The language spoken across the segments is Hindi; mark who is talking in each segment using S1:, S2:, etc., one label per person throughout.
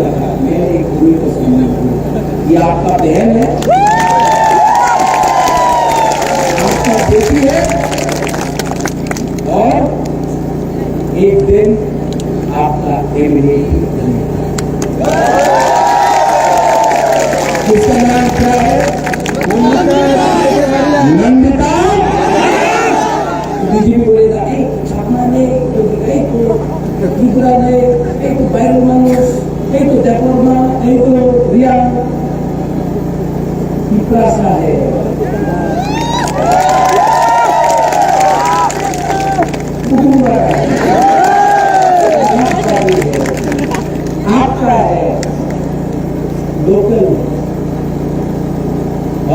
S1: लगा मैंने एक भूमि को सामना किया। ये आपका बहन है, आपका बेटी है, और एक दिन आपका एमएलए बनेगा। किसका नाम क्या है? नंदिता। बीजेपी बोलेगा एक छापना ने, एक त्रिपुरा ने, एक बैरल मानुष, एक जयपुरमा, एक रिया पिपरासा है। आपका है लोकल,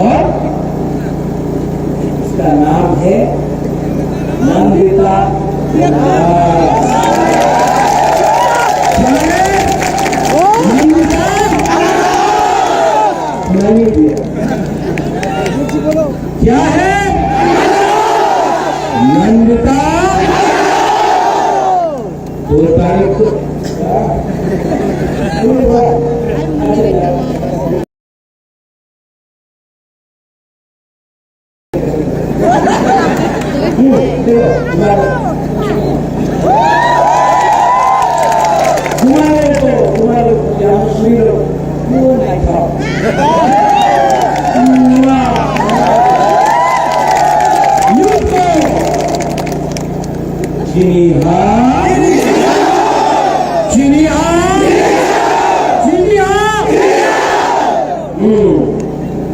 S1: और इसका नाम है नंदिता। क्या है? नंदिता 2 तारीख को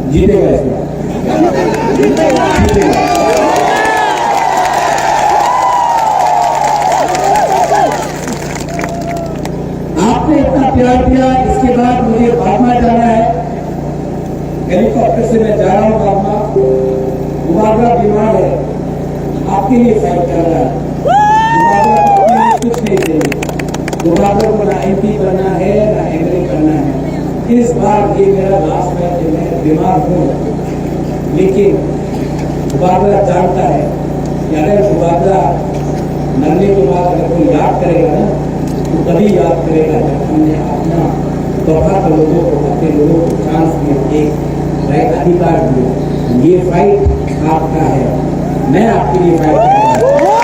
S1: जीतेगा इसमें, जीतेगा। आपने इतना प्यार दिया, इसके बाद मुझे बागमा जाना है। हेलीकॉप्टर से मैं जा रहा हूँ बागमा। मुबारक बीमार है, आपके लिए फाइट कर रहा है। मुबारक अपने लिए कुछ नहीं देंगे। मुबारक को ना एमपी करना है ना एमएलए करना है। इस बार ये मेरा लास्ट मैच है, मैं बीमार हूँ, लेकिन मुबारक जानता है कि अगर मुबारक मरने के बाद अगर कोई याद करेगा ना, तो कभी याद करेगा जब हमने अपना तोहफा का लोगों को, अपने लोगों को चांस दिया, एक राइट अधिकार दिया। ये फाइट आपका है, मैं आपके लिए फाइट कर रहा हूँ।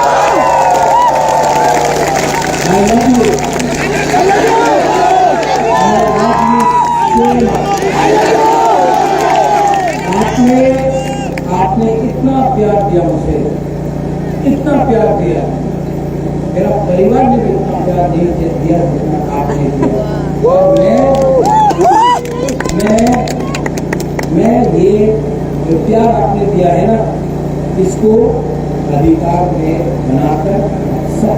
S1: I love you. आपने इतना प्यार दिया मुझे, इतना प्यार दिया। मेरा परिवार ने भी इतना प्यार नहीं दिया जितना आपने दिया। और मैं ये जो प्यार आपने दिया है ना, इसको अधिकार में बनाकर सब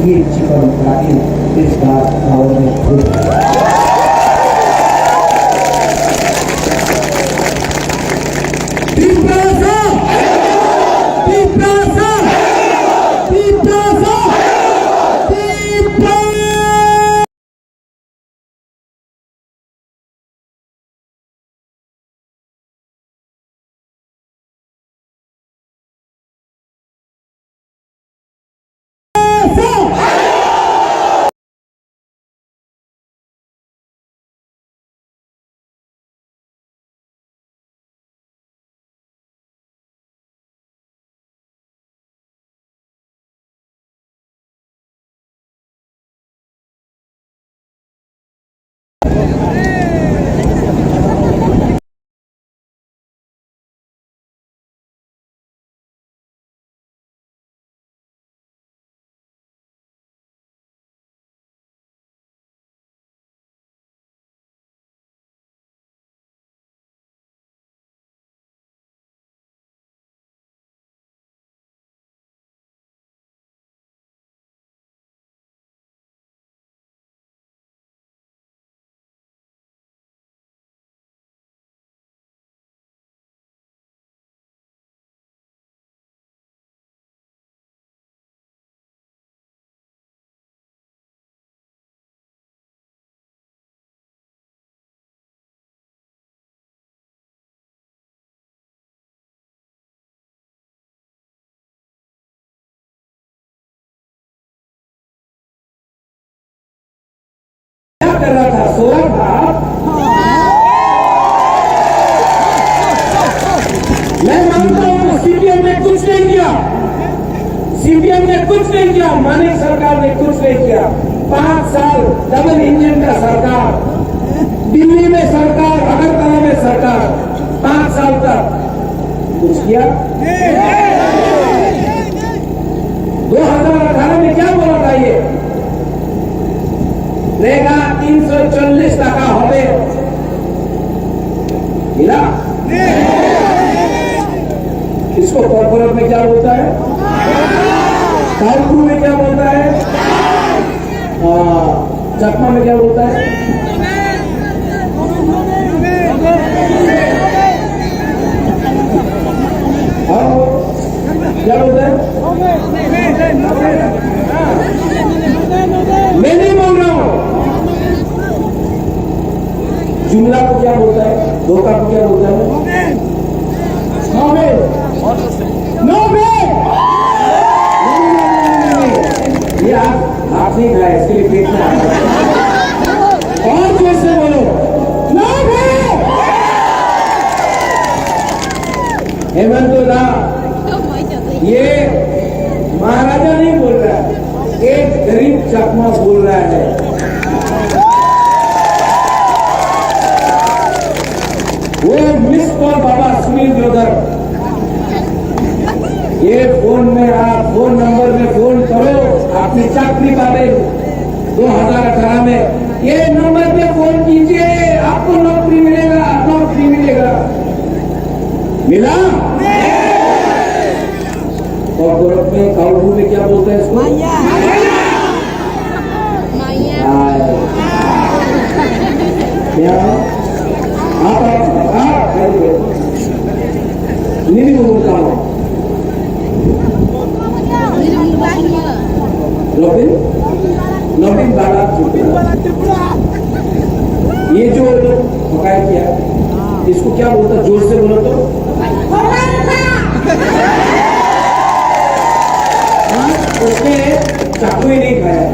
S1: ये जीवन प्राचीन इस बात कर रहा था, सो रहा था। मैं मानता हूं सीपीएम ने कुछ नहीं किया, सीपीएम ने कुछ नहीं किया, मानिक सरकार ने कुछ नहीं किया। 5 साल डबल इंजन का सरकार, दिल्ली में सरकार, अगरतला में सरकार, 5 साल तक कुछ किया। 2018 में क्या बोला था ये? रेगा 340 টাকা হবে, मिला? इसको कॉर्पोरेट में क्या बोलता है, कानपुर में क्या बोलता है, चकमा में क्या बोलता है? क्या बोलता है? मैं नहीं बोल रहा हूं। जुमला को क्या बोलता है, धोखा को क्या बोलता है? नो वे, नो वे। ये आप नहीं खाए, इसके लिए पेट में और जोर से बोलो, नो वे। हेमंत दा, ये महाराजा नहीं बोल रहा है, एक गरीब चकमा बोल रहा है। वो मिस कॉल बाबा सुनील ब्रदर, ये फोन में आप फोन नंबर में फोन करो, आपने चाकरी पावे 2018 में, ये नंबर पे फोन कीजिए, आपको नौकरी मिलेगा, नौकरी मिलेगा। मिला? और गोरख में काउंटर में क्या बोलते हैं इसको? क्या आप नहीं बोलता हूँ। नवीन नवीन बाला ये जो पकाया किया, इसको क्या बोलता? जोर से बोलो तो। उसने चाकू ही नहीं खाया,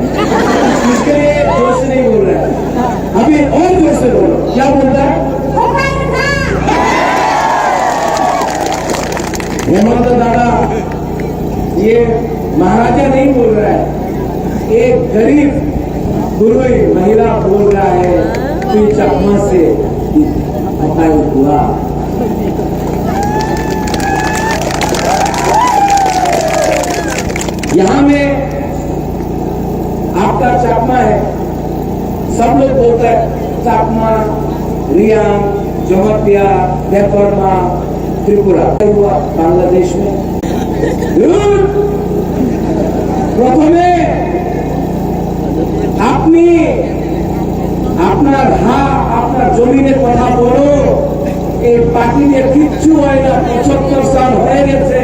S1: इसके लिए जोर से नहीं बोल रहा है। अभी और जोर से बोलो, क्या बोलता है? हेमंत दादा, ये महाराजा नहीं बोल रहा है, एक गरीब गुरुई महिला बोल रहा है कि चकमा से पकाई हुआ। यहां में आपका चकमा है, सब लोग बोलते हैं चकमा, रियांग, जमतिया, देवबर्मा, त्रिपुरा हुआ बांग्लादेश में। प्रथमे আপনি আপনার আপনার জমিনের কথা বলো, এই পার্টিতে কিচ্ছু হয় না, 75 সাল হয়ে গেছে,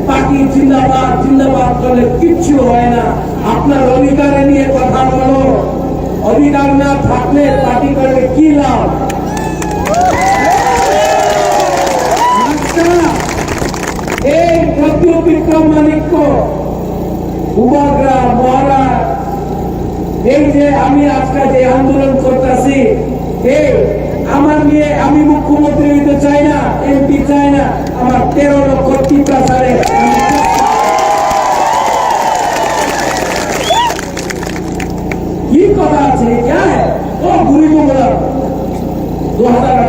S1: পার্টি জিন্দাবাদ জিন্দাবাদ বলে কিচ্ছু হয় না। আপনার অধিকারে নিয়ে কথা বলো, অধিকার না থাকলে পার্টি করলে কি লাভ? এই প্রত্যু বিক্রম মানিক্য, উবাগ্রা, মহারাজ, এই যে আমি আজকে যে আন্দোলন করতেছি, এই আমার নিয়ে আমি মুখ্যমন্ত্রী হইতে চাই না, এমপি চাই না, আমার 13 লক্ষ টিকা সারে কি কথা আছে? क्या है? ओ गुरु को बोला 2018